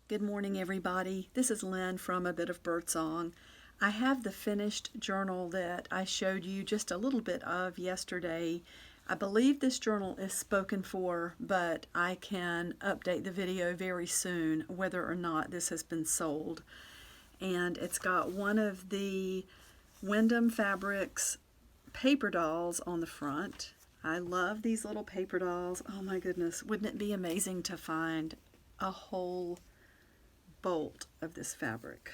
Good morning, everybody. This is Lynn from A Bit of Birdsong. I have the finished journal that I showed you just a little bit of yesterday. I believe this journal is spoken for, but I can update the video very soon whether or not this has been sold. And it's got one of the Wyndham Fabrics paper dolls on the front. I love these little paper dolls. Oh my goodness, wouldn't it be amazing to find a whole bolt of this fabric?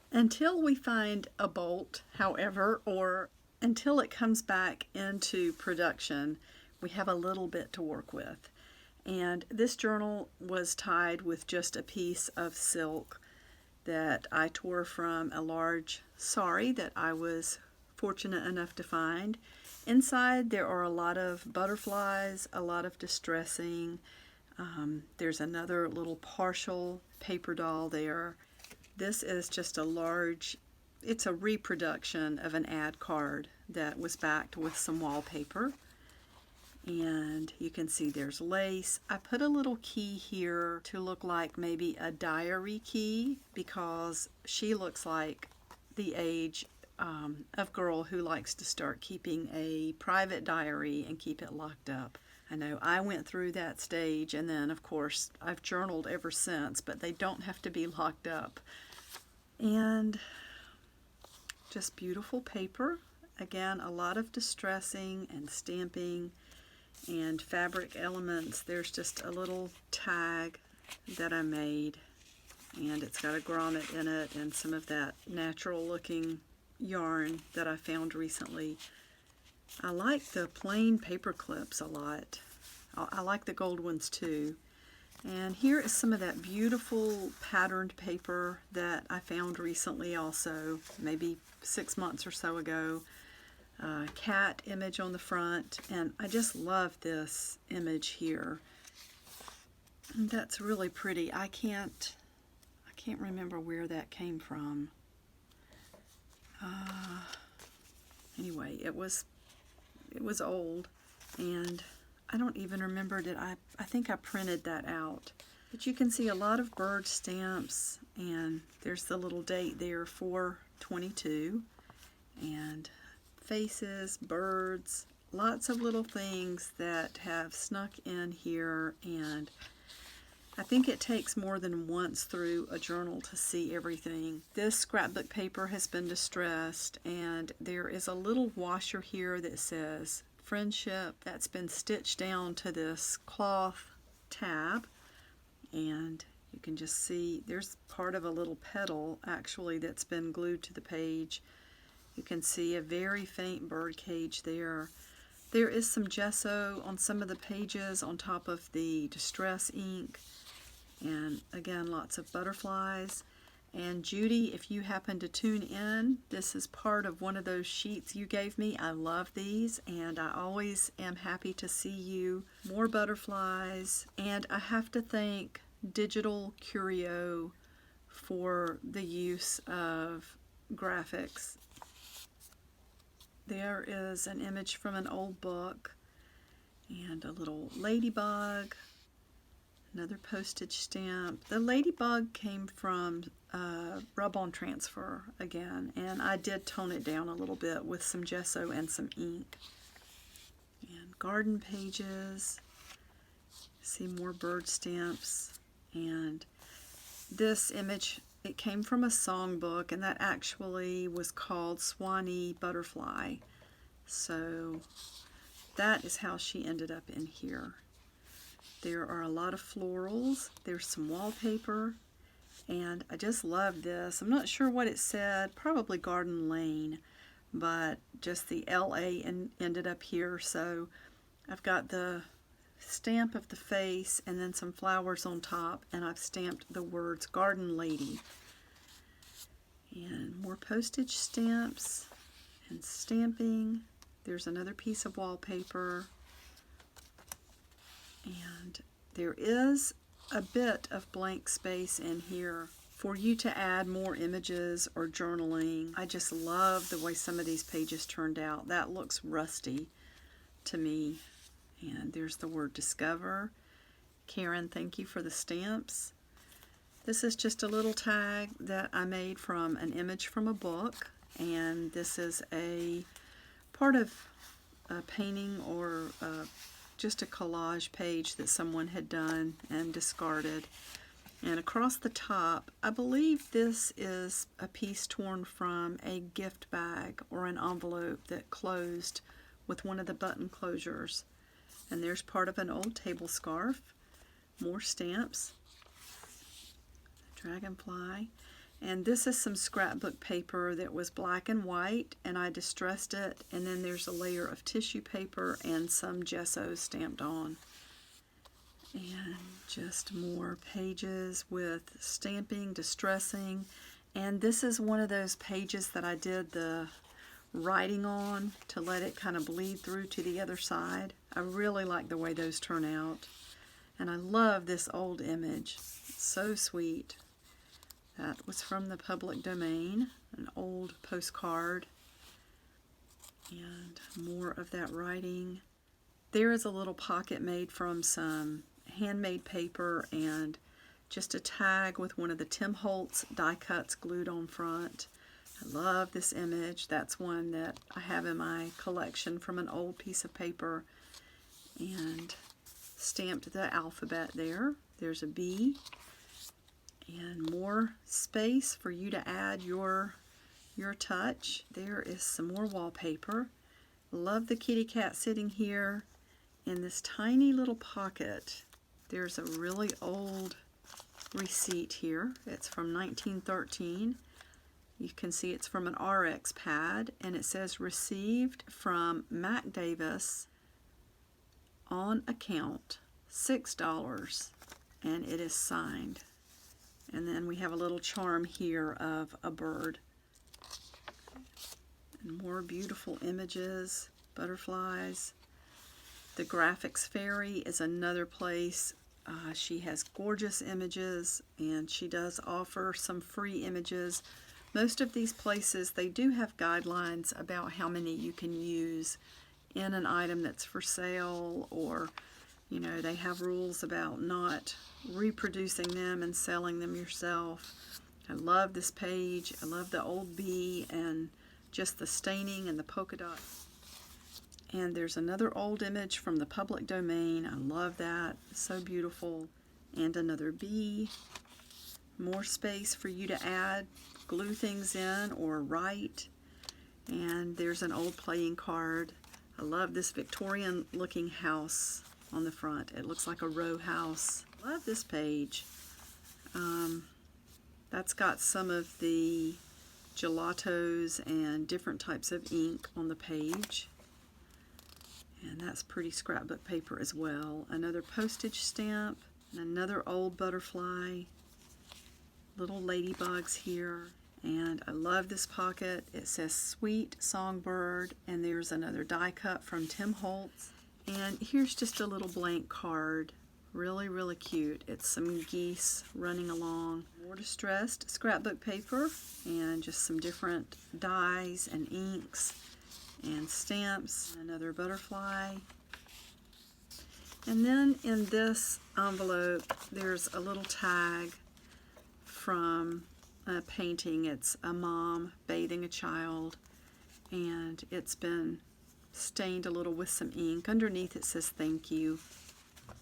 Until we find a bolt, however, or until it comes back into production, we have a little bit to work with. And this journal was tied with just a piece of silk that I tore from a large sari that I was fortunate enough to find. Inside there are a lot of butterflies, a lot of distressing. There's another little partial paper doll there. This is just a large, it's a reproduction of an ad card that was backed with some wallpaper. And you can see there's lace. I put a little key here to look like maybe a diary key because she looks like the age of girl who likes to start keeping a private diary and keep it locked up. I know I went through that stage, and then of course I've journaled ever since, but they don't have to be locked up. And just beautiful paper. Again, a lot of distressing and stamping and fabric elements. There's just a little tag that I made, and it's got a grommet in it and some of that natural looking yarn that I found recently. I like the plain paper clips a lot. I like the gold ones too. And here is some of that beautiful patterned paper that I found recently also, maybe 6 months or so ago. Cat image on the front, and I just love this image here. And that's really pretty. I can't remember where that came from. Anyway, it was old, and I don't even remember, I think I printed that out. But you can see a lot of bird stamps, and there's the little date there, 4/22, and faces, birds, lots of little things that have snuck in here, and I think it takes more than once through a journal to see everything. This scrapbook paper has been distressed, and there is a little washer here that says Friendship. That's been stitched down to this cloth tab, and you can just see there's part of a little petal actually that's been glued to the page. You can see a very faint bird cage there. There is some gesso on some of the pages on top of the distress ink. And again, lots of butterflies. And Judy, if you happen to tune in, this is part of one of those sheets you gave me. I love these, and I always am happy to see you. More butterflies. And I have to thank Digital Curio for the use of graphics. There is an image from an old book, and a little ladybug. Another postage stamp. The ladybug came from rub-on transfer again, and I did tone it down a little bit with some gesso and some ink. And garden pages. See more bird stamps. And this image, it came from a songbook, and that actually was called Swanee Butterfly. So that is how she ended up in here. There are a lot of florals. There's some wallpaper, and I just love this. I'm not sure what it said, probably Garden Lane, but just the LA ended up here. So I've got the stamp of the face and then some flowers on top, and I've stamped the words Garden Lady. And more postage stamps and stamping. There's another piece of wallpaper. And there is a bit of blank space in here for you to add more images or journaling. I just love the way some of these pages turned out. That looks rusty to me. And there's the word discover. Karen, thank you for the stamps. This is just a little tag that I made from an image from a book, and this is a part of a painting or just a collage page that someone had done and discarded. And across the top, I believe this is a piece torn from a gift bag or an envelope that closed with one of the button closures. And there's part of an old table scarf, more stamps, dragonfly, and this is some scrapbook paper that was black and white, and I distressed it, and then there's a layer of tissue paper and some gesso stamped on. And just more pages with stamping, distressing, and this is one of those pages that I did the writing on to let it kind of bleed through to the other side. I really like the way those turn out, and I love this old image. It's so sweet. That was from the public domain, an old postcard, and more of that writing. There is a little pocket made from some handmade paper and just a tag with one of the Tim Holtz die cuts glued on front. I love this image. That's one that I have in my collection from an old piece of paper, and stamped the alphabet there. There's a B, and more space for you to add your touch. There is some more wallpaper. Love the kitty cat sitting here in this tiny little pocket. There's a really old receipt here. It's from 1913. You can see it's from an RX pad, and it says received from Mac Davis on account, $6, and it is signed. And then we have a little charm here of a bird. And more beautiful images, butterflies. The Graphics Fairy is another place. She has gorgeous images, and she does offer some free images. Most of these places, they do have guidelines about how many you can use in an item that's for sale, or you know, they have rules about not reproducing them and selling them yourself. I love this page. I love the old bee and just the staining and the polka dot. And there's another old image from the public domain. I love that. It's so beautiful. And another bee. More space for you to add, glue things in, or write. And there's an old playing card. I love this Victorian looking house on the front. It looks like a row house. Love this page. That's got some of the gelatos and different types of ink on the page. And that's pretty scrapbook paper as well. Another postage stamp, and another old butterfly. Little ladybugs here. And I love this pocket. It says Sweet Songbird, and there's another die cut from Tim Holtz. And here's just a little blank card. Really, really cute. It's some geese running along. More distressed scrapbook paper, and just some different dyes and inks and stamps. Another butterfly. And then in this envelope, there's a little tag from a painting. It's a mom bathing a child, and it's been stained a little with some ink. Underneath it says thank you. It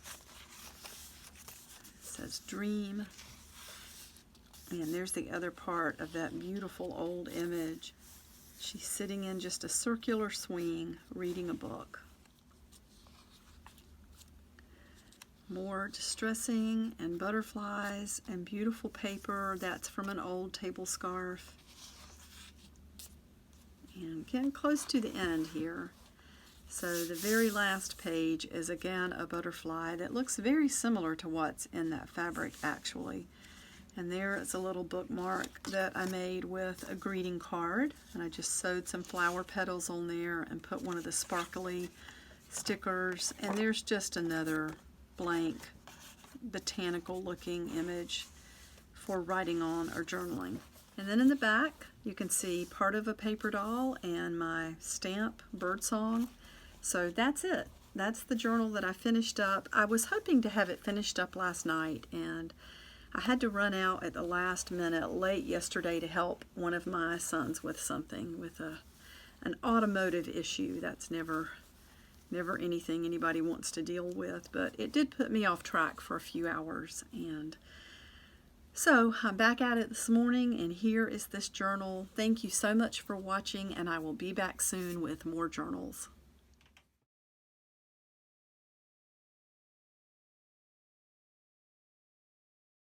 says dream. And there's the other part of that beautiful old image. She's sitting in just a circular swing reading a book. More distressing and butterflies and beautiful paper. That's from an old table scarf. And getting close to the end here. So the very last page is again a butterfly that looks very similar to what's in that fabric actually. And there is a little bookmark that I made with a greeting card, and I just sewed some flower petals on there and put one of the sparkly stickers. And there's just another blank botanical looking image for writing on or journaling. And then in the back you can see part of a paper doll and my stamp birdsong. So that's it. That's the journal that I finished up. I was hoping to have it finished up last night, and I had to run out at the last minute late yesterday to help one of my sons with something, with an automotive issue. That's never anything anybody wants to deal with, but it did put me off track for a few hours. And so I'm back at it this morning, and here is this journal. Thank you so much for watching, and I will be back soon with more journals.